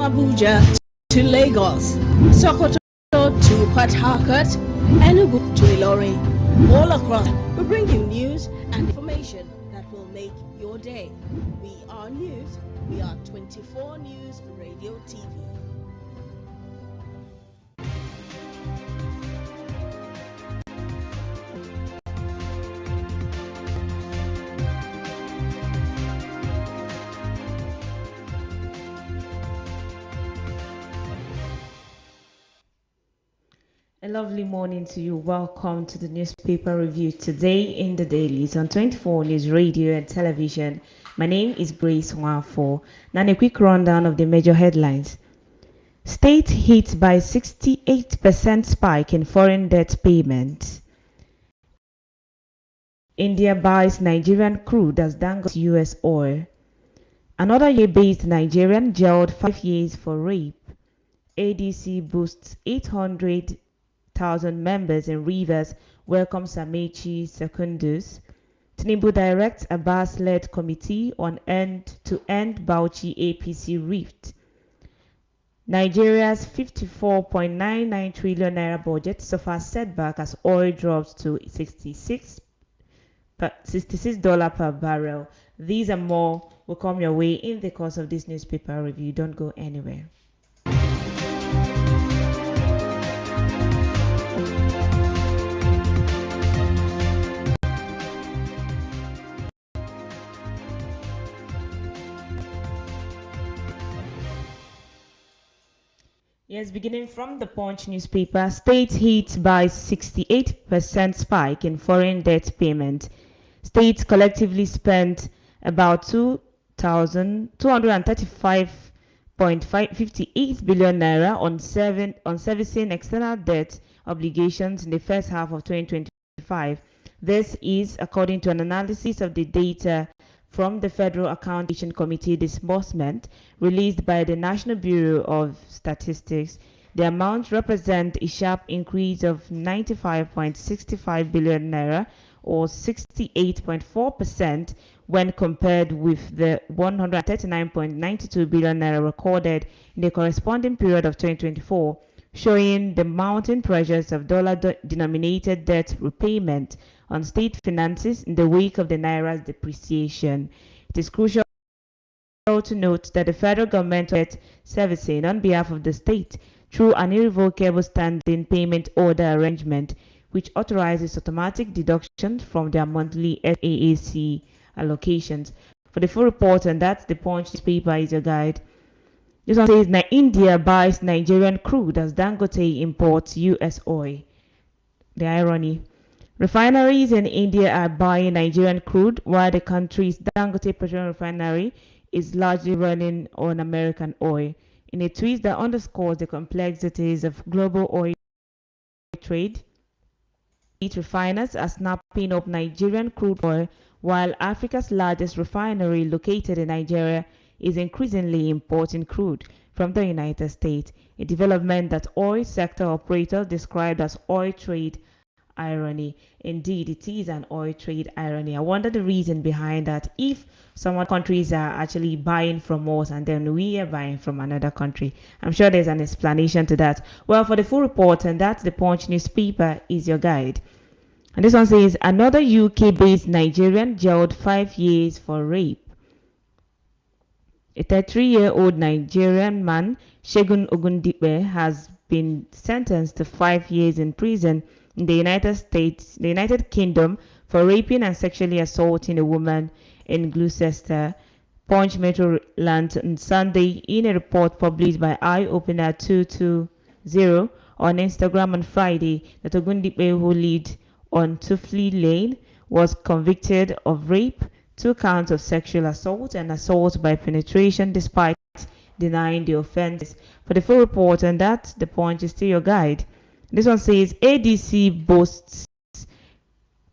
Abuja to Lagos, Sokoto to Port Harcourt, Enugu to Ilorin. All across, we bring you news and information that will make your day. We are news. We are 24 News Radio TV. A lovely morning to you. Welcome to the newspaper review today in the dailies on 24 News Radio and Television. My name is Grace Nwafo. Now a quick rundown of the major headlines. State hit by 68% spike in foreign debt payment. India buys Nigerian crude as Dangote US oil. Another year-based Nigerian jailed 5 years for rape. ADC boosts 800,000 members in Rivers, welcomes Amechi Secondus. Tinubu directs Abbas-led committee on to end Bauchi APC rift. Nigeria's 54.99 trillion naira budget suffers setback as oil drops to $66 per barrel. These and more will come your way in the course of this newspaper review. Don't go anywhere. Yes, beginning from the Punch newspaper, state hit by 68% spike in foreign debt payment. States collectively spent about 235.58 billion naira on servicing external debt obligations in the first half of 2025. This is according to an analysis of the data from the Federal Accounting Committee disbursement released by the National Bureau of Statistics. The amount represents a sharp increase of 95.65 billion naira or 68.4% when compared with the 139.92 billion naira recorded in the corresponding period of 2024, showing the mounting pressures of dollar-denominated debt repayment on state finances in the wake of the naira's depreciation. It is crucial to note that the federal government debt servicing on behalf of the state through an irrevocable standing payment order arrangement, which authorizes automatic deduction from their monthly SAAC allocations. For the full report on that, the Punch newspaper is your guide. This one says, India buys Nigerian crude as Dangote imports US oil. The irony. Refineries in India are buying Nigerian crude while the country's Dangote Petroleum Refinery is largely running on American oil. In a twist that underscores the complexities of global oil trade, refiners are snapping up Nigerian crude oil, while Africa's largest refinery located in Nigeria is increasingly importing crude from the United States, a development that oil sector operators described as oil trade irony. Indeed, it is an oil trade irony. I wonder the reason behind that, if some other countries are actually buying from us and then we are buying from another country. I'm sure there's an explanation to that. Well, for the full report, and that's the Punch newspaper is your guide. And this one says, another UK-based Nigerian jailed 5 years for rape. A 33-year-old Nigerian man, Segun Ogundipe, has been sentenced to 5 years in prison in the United Kingdom for raping and sexually assaulting a woman in Gloucester. Punch Metro learned on Sunday in a report published by Eye-Opener 220 on Instagram on Friday that Ogundipe, who lived on Tufley Lane, was convicted of rape, 2 counts of sexual assault, and assault by penetration, despite denying the offenses. For the full report on that, the Punch is still your guide. This one says ADC boasts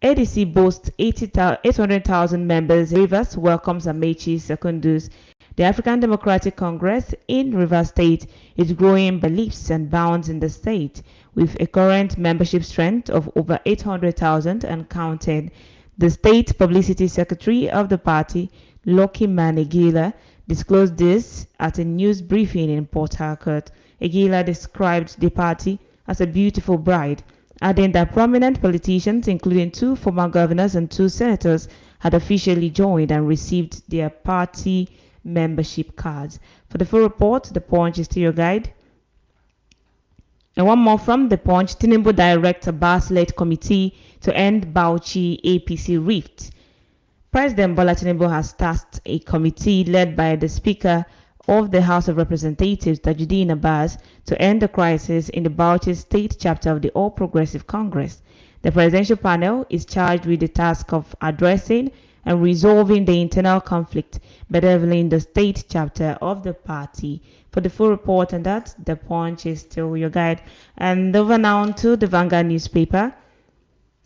800,000 members. Rivers welcomes Amechi Secondus. The African Democratic Congress in Rivers State is growing by leaps and bounds in the state, with a current membership strength of over 800,000 and counting. The state publicity secretary of the party, Lucky Manigila, disclosed this at a news briefing in Port Harcourt. Egila described the party as a beautiful bride, adding that prominent politicians, including 2 former governors and 2 senators, had officially joined and received their party membership cards. For the full report, The Punch is still your guide. And one more from The Punch. Tinubu directs a Bas-led committee to end Bauchi APC rift. President Bola Tinubu has tasked a committee led by the Speaker of the House of Representatives, Tajuddin Abbas, to end the crisis in the Bauchi State chapter of the All Progressive Congress. The presidential panel is charged with the task of addressing and resolving the internal conflict bedeviling the state chapter of the party. For the full report on that, The Punch is still your guide. And over now to the Vanguard newspaper.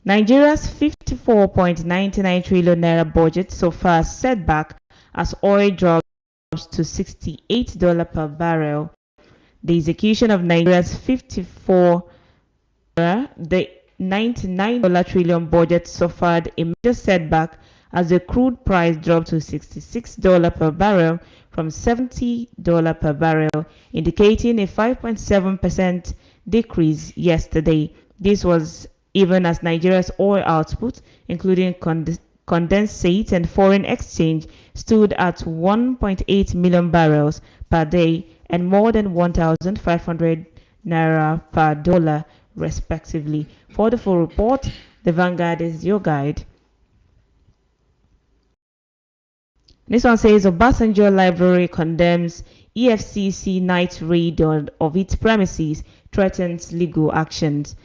Nigeria's 54.99 trillion naira budget so far set back as oil drops to $68 per barrel. The execution of Nigeria's the $99 trillion budget suffered a major setback as the crude price dropped to $66 per barrel from $70 per barrel, indicating a 5.7% decrease yesterday. This was even as Nigeria's oil output, including condensate and foreign exchange, stood at 1.8 million barrels per day and more than 1,500 naira per dollar, respectively. For the full report, the Vanguard is your guide. This one says Obasanjo Library condemns EFCC night raid of its premises, threatens legal actions.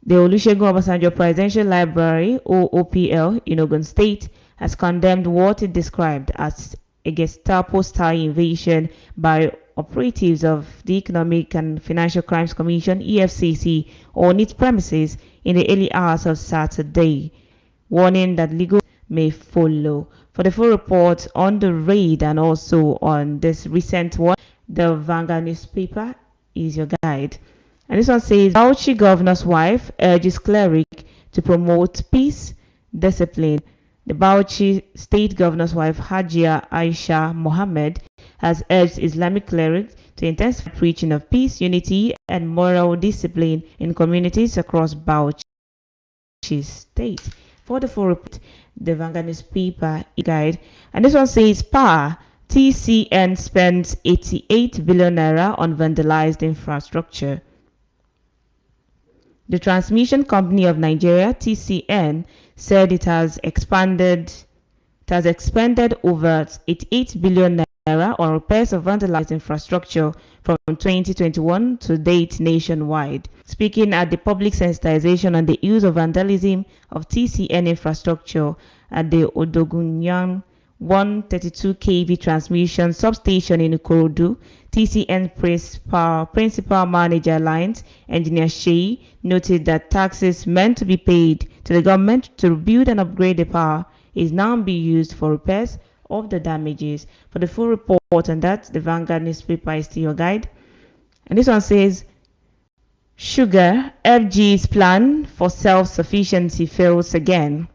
The Olusegun Obasanjo Presidential Library, OOPL, in Ogun State, has condemned what it described as a Gestapo-style invasion by operatives of the Economic and Financial Crimes Commission, EFCC, on its premises in the early hours of Saturday, warning that legal may follow. For the full report on the raid and also on this recent one, the Vanguard newspaper is your guide. And this one says, Bauchi governor's wife urges cleric to promote peace, discipline. The Bauchi state governor's wife, Hajia Aisha Mohammed, has urged Islamic clerics to intensify preaching of peace, unity, and moral discipline in communities across Bauchi state. For the full report, the Vanguard newspaper guide. And this one says, TCN spends 88 billion naira on vandalized infrastructure. The Transmission Company of Nigeria, TCN, said it has expended over 88 billion naira on repairs of vandalized infrastructure from 2021 to date nationwide. Speaking at the public sensitization on the use of vandalism of TCN infrastructure at the Odogunyan 132 kV transmission substation in Ikorodu, TCN Principal Manager Alliance, Engineer Shei, noted that taxes meant to be paid to the government to rebuild and upgrade the power is now being used for repairs of the damages. For the full report on that, the Vanguard newspaper is still your guide. And this one says, Sugar, FG's plan for self-sufficiency fails again.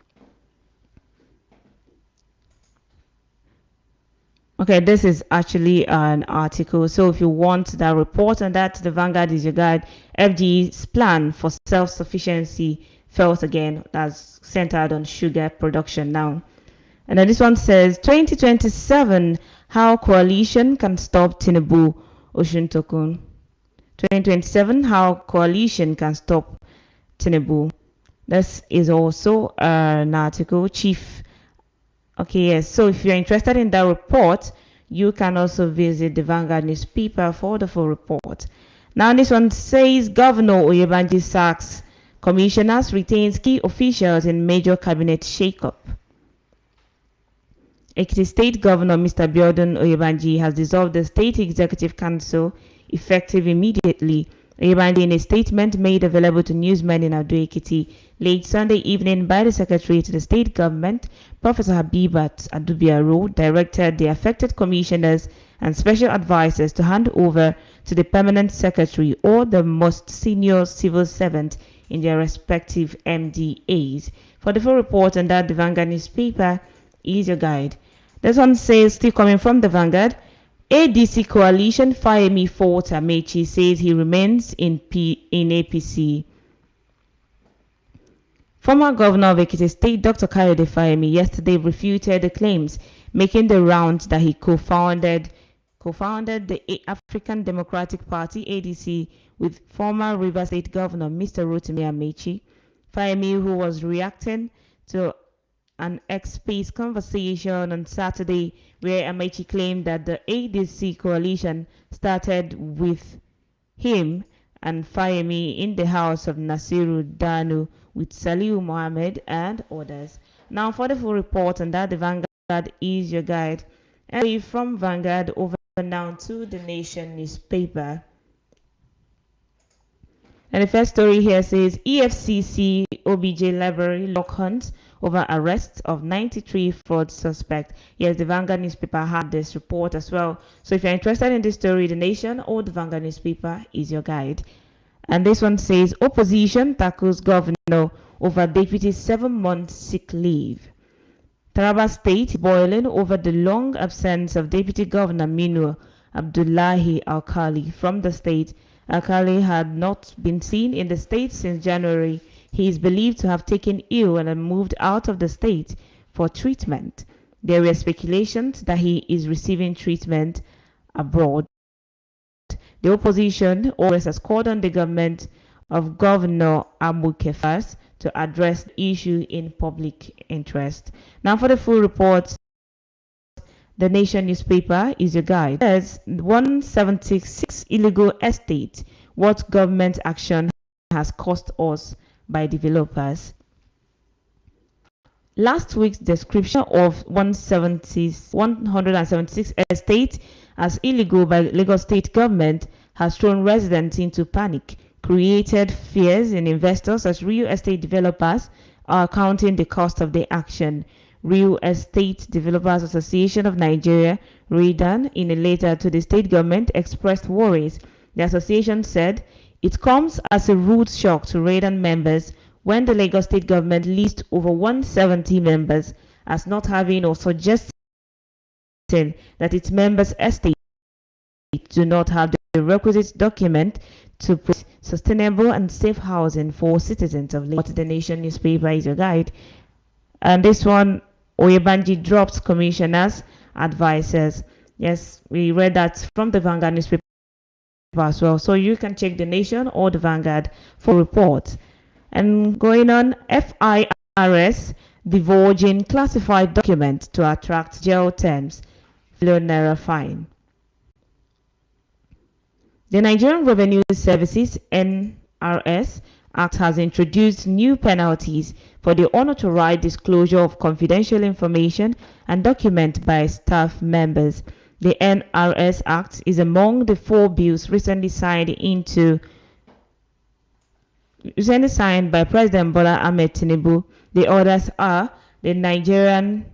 Okay, this is actually an article. So if you want that report on that, the Vanguard is your guide. FG's plan for self-sufficiency fails again. That's centered on sugar production now. And then this one says 2027, how coalition can stop Tinubu, Oshuntokun. 2027, how coalition can stop Tinubu. This is also an article, Okay, yes. So if you're interested in that report, you can also visit the Vanguard newspaper for the full report. Now this one says Governor Oyebanji sacks commissioners, retains key officials in major cabinet shakeup. Ekiti State Governor Mr. Biodun Oyebanji has dissolved the State Executive Council effective immediately. Oyebanji, in a statement made available to newsmen in Ado-Ekiti late Sunday evening by the Secretary to the State Government, Professor Habibat Adubiaro, directed the affected commissioners and special advisors to hand over to the Permanent Secretary or the most senior civil servant in their respective MDAs. For the full report on that, the Vanguard newspaper is your guide. This one says, still coming from the Vanguard, ADC coalition Fayemi fought Amechi, says he remains in APC. Former Governor of Ekiti State Dr. Kayode Fayemi yesterday refuted the claims, making the rounds that he co-founded the African Democratic Party (ADC) with former Rivers State Governor Mr. Rotimi Amechi. Fayemi, who was reacting to an X-Space conversation on Saturday where Amechi claimed that the ADC coalition started with him and Fayemi in the house of Nasiru Danu with Saliu Mohammed and others. Now for the full report on that, the Vanguard is your guide. And from Vanguard over now to the Nation newspaper. And the first story here says EFCC OBJ Library lock hunt over arrest of 93 fraud suspect. Yes, the Vanguard newspaper had this report as well. So if you're interested in this story, the Nation or the Vanguard newspaper is your guide. And this one says opposition tackles governor over deputy 7-month sick leave. Taraba State boiling over the long absence of Deputy Governor Minu Abdullahi Alkali from the state. Alkali had not been seen in the state since January. He is believed to have taken ill and moved out of the state for treatment. There were speculations that he is receiving treatment abroad. The opposition always has called on the government of Governor Amuke first to address the issue in public interest. Now for the full report, the Nation newspaper is your guide. It says 176 illegal estates, what government action has cost us by developers. Last week's description of 176 estates as illegal by Lagos State government has thrown residents into panic, created fears in investors as real estate developers are counting the cost of the action. Real Estate Developers Association of Nigeria, REDAN, in a letter to the state government expressed worries. The association said it comes as a rude shock to REDAN members when the Lagos State government lists over 170 members as not having or suggesting that its members' estates do not have the requisite document to provide sustainable and safe housing for citizens of Lagos. The Nation newspaper is your guide. And this one, Oyebanji drops commissioners, advisors. Yes, we read that from the Vanguard newspaper as well. So you can check the Nation or the Vanguard for reports. And going on, FIRS divulging classified documents to attract jail terms, Naira fine. The Nigerian Revenue Services NRS Act has introduced new penalties for the unauthorized disclosure of confidential information and documents by staff members. The NRS Act is among the 4 bills recently signed by President Bola Ahmed Tinubu. The others are the Nigerian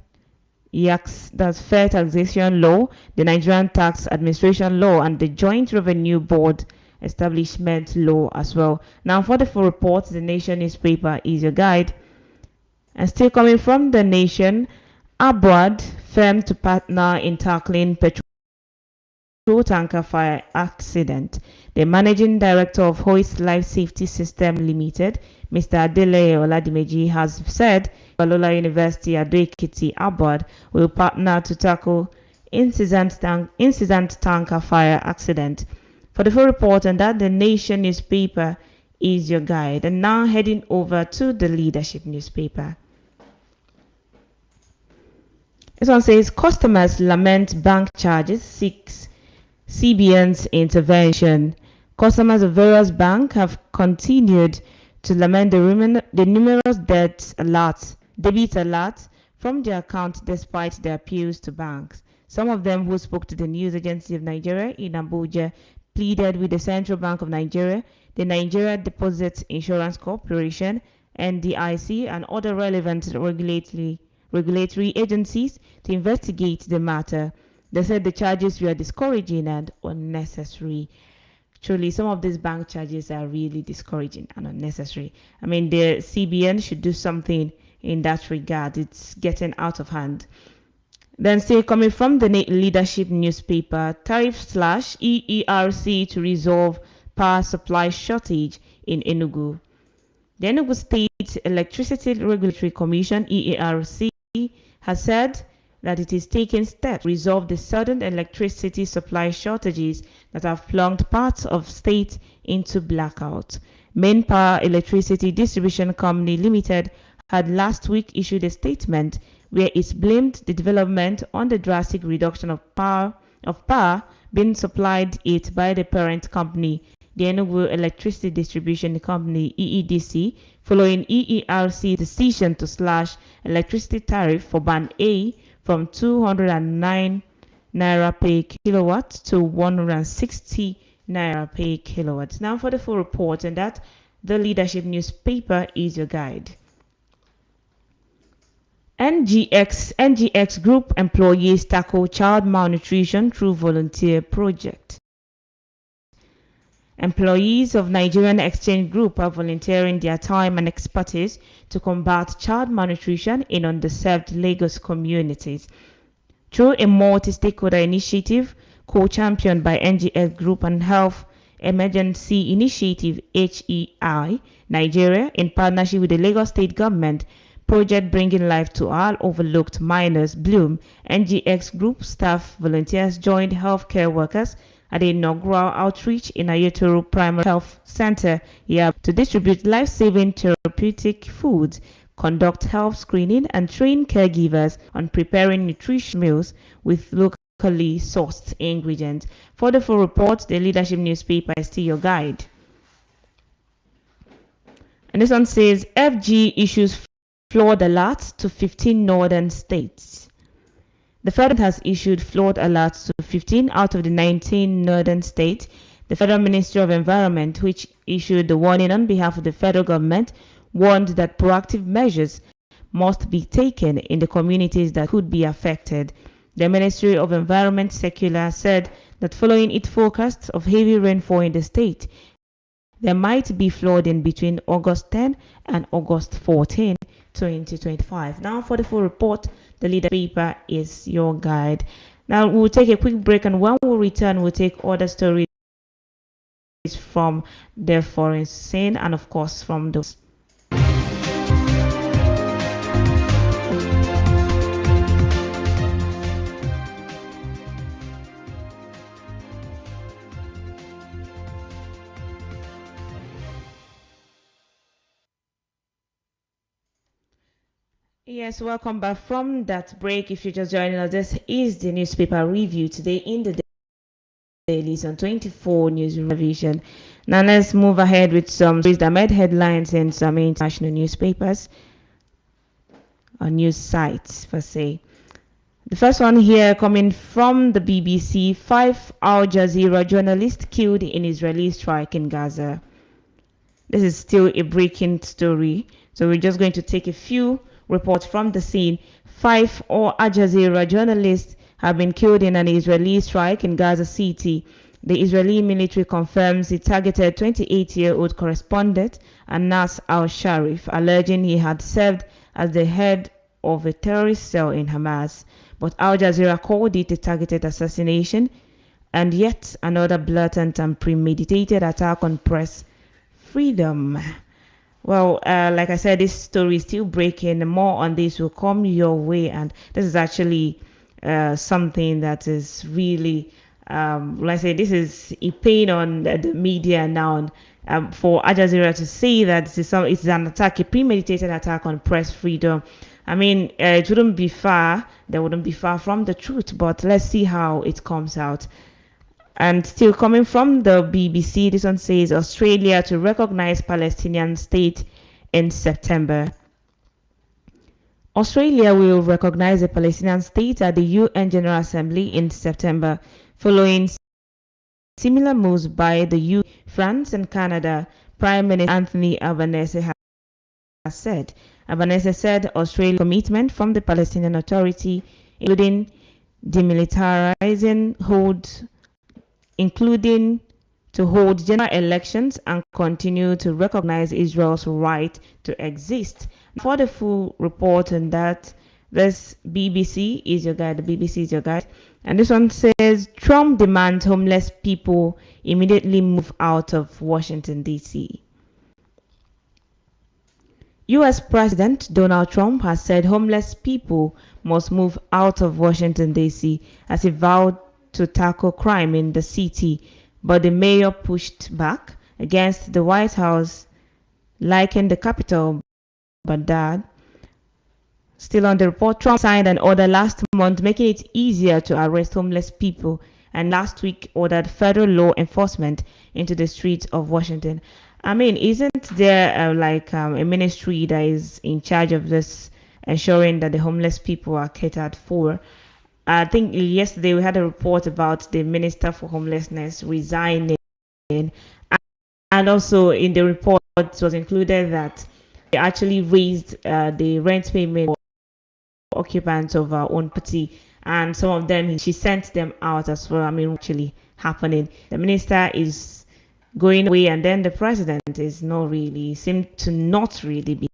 that's Fair Taxation Law, the Nigerian Tax Administration Law, and the Joint Revenue Board Establishment Law as well. Now for the full report, the Nation newspaper is your guide. And still coming from the Nation, Abroad firm to partner in tackling petrol tanker fire accident. The managing director of Hoist Life Safety System Limited, Mr. Adele Oladimeji, has said Balola University Ado-Ekiti Abroad will partner to tackle incident tanker fire accident. For the full report on that, the Nation newspaper is your guide. And now heading over to the Leadership newspaper. This one says customers lament bank charges, seeks CBN's intervention. Customers of various banks have continued to lament the numerous debit alerts from their accounts despite their appeals to banks. Some of them who spoke to the News Agency of Nigeria in Abuja pleaded with the Central Bank of Nigeria, the Nigeria Deposit Insurance Corporation, NDIC, and other relevant regulatory agencies to investigate the matter. They said the charges were discouraging and unnecessary. Truly, some of these bank charges are really discouraging and unnecessary. I mean, the CBN should do something in that regard. It's getting out of hand. Then still coming from the leadership newspaper, tariff slash EERC to resolve power supply shortage in Enugu. The Enugu State Electricity Regulatory Commission EERC has said that it is taking steps to resolve the sudden electricity supply shortages that have plunged parts of state into blackout. Main Power Electricity Distribution Company Limited had last week issued a statement where it blamed the development on the drastic reduction of power being supplied it by the parent company, the Enugu Electricity Distribution Company (EEDC), following EERC's decision to slash electricity tariff for Band A from 209 naira per kilowatt to 160 naira per kilowatt. Now for the full report, and that the leadership newspaper is your guide. NGX Group employees tackle child malnutrition through volunteer project. Employees of Nigerian Exchange Group are volunteering their time and expertise to combat child malnutrition in underserved Lagos communities. Through a multi-stakeholder initiative co-championed by NGX Group and Health Emergency Initiative HEI Nigeria in partnership with the Lagos State Government, Project Bringing Life to All Overlooked Minors Bloom, NGX Group staff volunteers joined healthcare workers at the inaugural outreach in Ayetoro Primary Health Center here to distribute life-saving therapeutic foods, conduct health screening, and train caregivers on preparing nutritious meals with locally sourced ingredients. For the full report, the leadership newspaper is still your guide. And this one says FG issues flood alert to 15 northern states. The federal has issued flood alerts to 15 out of the 19 northern states. The Federal Ministry of Environment, which issued the warning on behalf of the federal government, warned that proactive measures must be taken in the communities that could be affected. The Ministry of Environment circular said that following its forecast of heavy rainfall in the state, there might be flooding between August 10 and August 14, 2025. Now for the full report, the leader paper is your guide. Now we'll take a quick break, and when we return, we'll take other stories from the foreign scene and of course from those. Yes, welcome back from that break. If you're just joining us, this is the newspaper review today in the dailies on 24 News Revision. Now let's move ahead with some stories that made headlines in some international newspapers or news sites per se. The first one here coming from the BBC: 5 Al Jazeera journalists killed in Israeli strike in Gaza. This is still a breaking story, so we're just going to take a few reports from the scene. 5 Al Jazeera journalists have been killed in an Israeli strike in Gaza City. The Israeli military confirms it targeted 28-year-old correspondent Anas al-Sharif, alleging he had served as the head of a terrorist cell in Hamas. But Al Jazeera called it a targeted assassination and yet another blatant and premeditated attack on press freedom. Well, like I said, this story is still breaking. More on this will come your way, and this is actually something that is really, let's say, this is a pain on the media now. For Al Jazeera to say that it's an attack, a premeditated attack on press freedom. I mean, it wouldn't be far. They wouldn't be far from the truth, but let's see how it comes out. And still coming from the BBC, this one says Australia to recognize Palestinian state in September. Australia will recognize a Palestinian state at the UN General Assembly in September, following similar moves by the UK, France, and Canada. Prime Minister Anthony Albanese has said. Albanese said Australia's commitment from the Palestinian Authority, including to hold general elections and continue to recognize Israel's right to exist. For the full report on that, This BBC is your guide. The BBC is your guide. And this one says Trump demands homeless people immediately move out of Washington, D.C. U.S. President Donald Trump has said homeless people must move out of Washington, D.C. as he vowed to tackle crime in the city, but the mayor pushed back against the White House, likened the Capitol Baghdad. Still on the report, Trump signed an order last month making it easier to arrest homeless people, and last week ordered federal law enforcement into the streets of Washington. I mean, isn't there a ministry that is in charge of this, ensuring that the homeless people are catered for? I think yesterday we had a report about the Minister for Homelessness resigning, and also in the report it was included that they actually raised the rent payment for occupants of our own property, and some of them she sent them out as well. I mean, actually happening. The minister is going away, and then the president is not really seem to not really be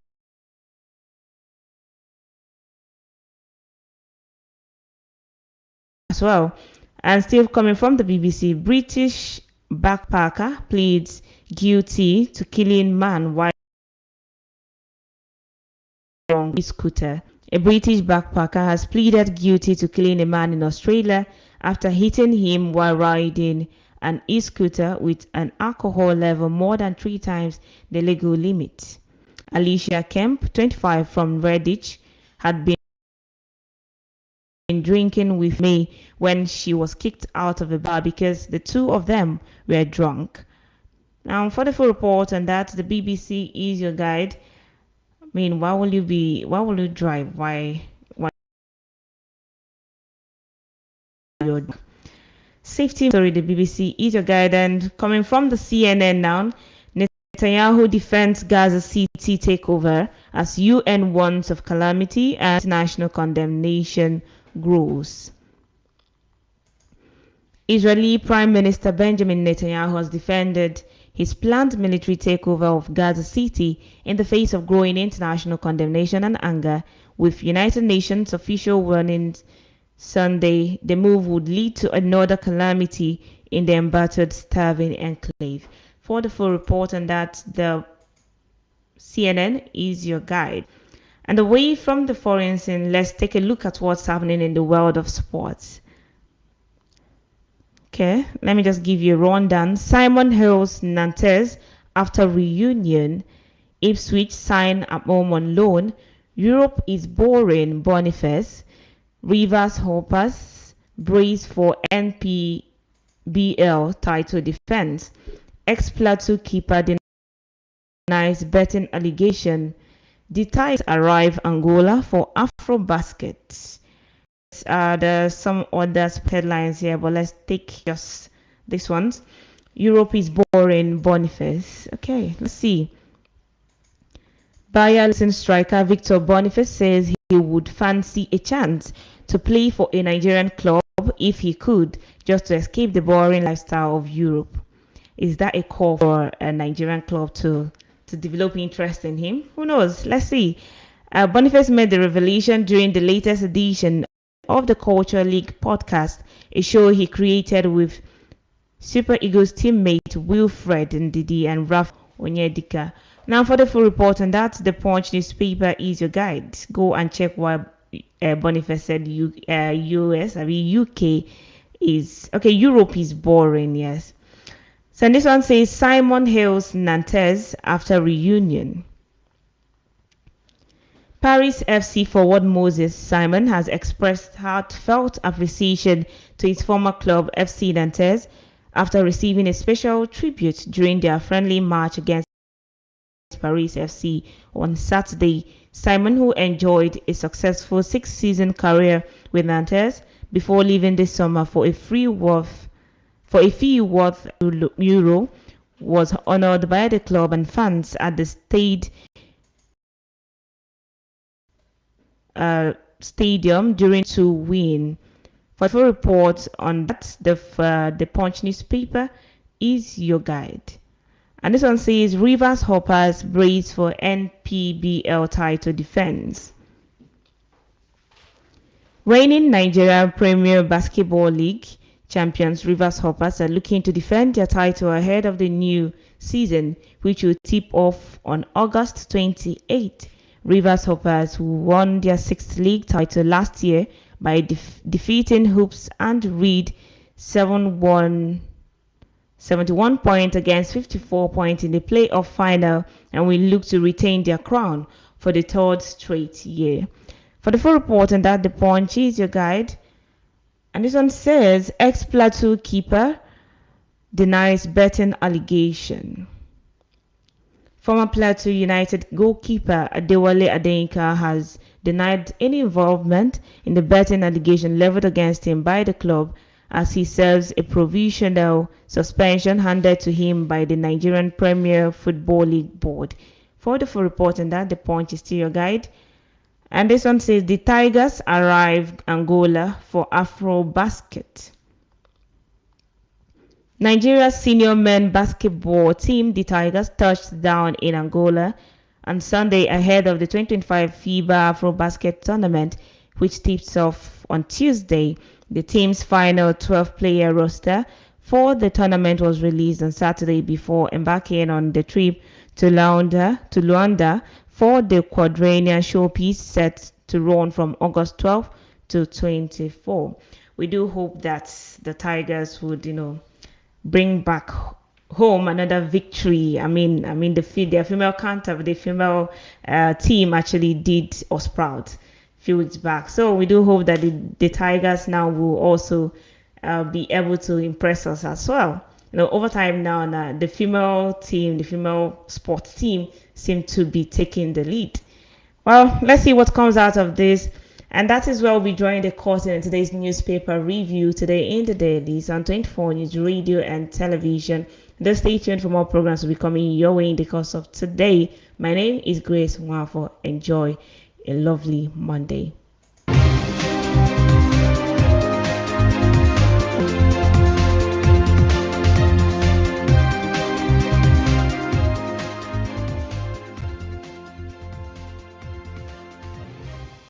as well. And still coming from the BBC, British backpacker pleads guilty to killing man while on e-scooter. A British backpacker has pleaded guilty to killing a man in Australia after hitting him while riding an e-scooter with an alcohol level more than 3 times the legal limit. Alicia Kemp, 25, from Redditch, had been drinking with May when she was kicked out of the bar because the two of them were drunk. Now, for the full report on that, the BBC is your guide. I mean, why will you drive? Why you're safety story, the BBC is your guide. And coming from the CNN now, Netanyahu defends Gaza City takeover as UN warns of calamity and international condemnation grows. Israeli Prime Minister Benjamin Netanyahu has defended his planned military takeover of Gaza City in the face of growing international condemnation and anger, with United Nations official warnings Sunday the move would lead to another calamity in the embattled, starving enclave. For the full report on that, the CNN is your guide. And away from the foreign scene, let's take a look at what's happening in the world of sports. Okay, let me just give you a rundown. Simon hails Nantes after reunion. Ipswich sign at home on loan. Europe is boring. Boniface. Rivers Hoppers brace for NPBL title defense. Ex-Plateau keeper denies betting allegation. Details arrive Angola for Afrobasket. There's some other headlines here, but let's take just this ones. Europe is boring. Boniface. Okay, let's see. Bayer Leverkusen striker Victor Boniface says he would fancy a chance to play for a Nigerian club if he could, just to escape the boring lifestyle of Europe. Is that a call for a Nigerian club to develop interest in him? Who knows? Let's see. Boniface made the revelation during the latest edition of the Culture League podcast, a show he created with Super Eagles teammate Wilfred Ndidi and Raf Onyedika. Now for the full report on that, the Punch newspaper is your guide. Go and check what Boniface said. UK is okay. Europe is boring. Yes. So this one says Simon hails Nantes after reunion. Paris FC forward Moses Simon has expressed heartfelt appreciation to his former club FC Nantes after receiving a special tribute during their friendly match against Paris FC on Saturday. Simon, who enjoyed a successful 6-season career with Nantes before leaving this summer for a fee worth euro, was honored by the club and fans at the stadium during to win. For full reports on that, the Punch newspaper is your guide. And this one says Rivers Hoppers brace for NPBL title defense. Reigning Nigeria Premier Basketball League champions Rivers Hoppers are looking to defend their title ahead of the new season, which will tip off on August 28. Rivers Hoppers, who won their sixth league title last year by defeating Hoops and Reed 71 points against 54 points in the playoff final, and will look to retain their crown for the third straight year. For the full report on that, The Punch is your guide. And this one says, ex-Plateau keeper denies betting allegation. Former Plateau United goalkeeper Adewale Adeyinka has denied any involvement in the betting allegation leveled against him by the club as he serves a provisional suspension handed to him by the Nigerian Premier Football League Board. For the full report on that, The Punch is still your guide. And this one says the Tigers arrive Angola for Afro-Basket. Nigeria's senior men basketball team, the Tigers, touched down in Angola on Sunday ahead of the 2025 FIBA Afro-Basket tournament, which tips off on Tuesday. The team's final 12-player roster for the tournament was released on Saturday before embarking on the trip to Luanda for the quadrennial showpiece set to run from August 12 to 24. We do hope that the Tigers would, bring back home another victory. I mean, their female counterpart, the female team actually did us proud a few weeks back. So we do hope that the Tigers now will also be able to impress us as well. Over time now, the female sports team seem to be taking the lead. Well, let's see what comes out of this. And that is where we'll be drawing the curtain in today's newspaper review today in the dailies on 24 News Radio and Television. Just stay tuned for more programs will be coming your way in the course of today. My name is Grace Nwafo. Enjoy a lovely Monday.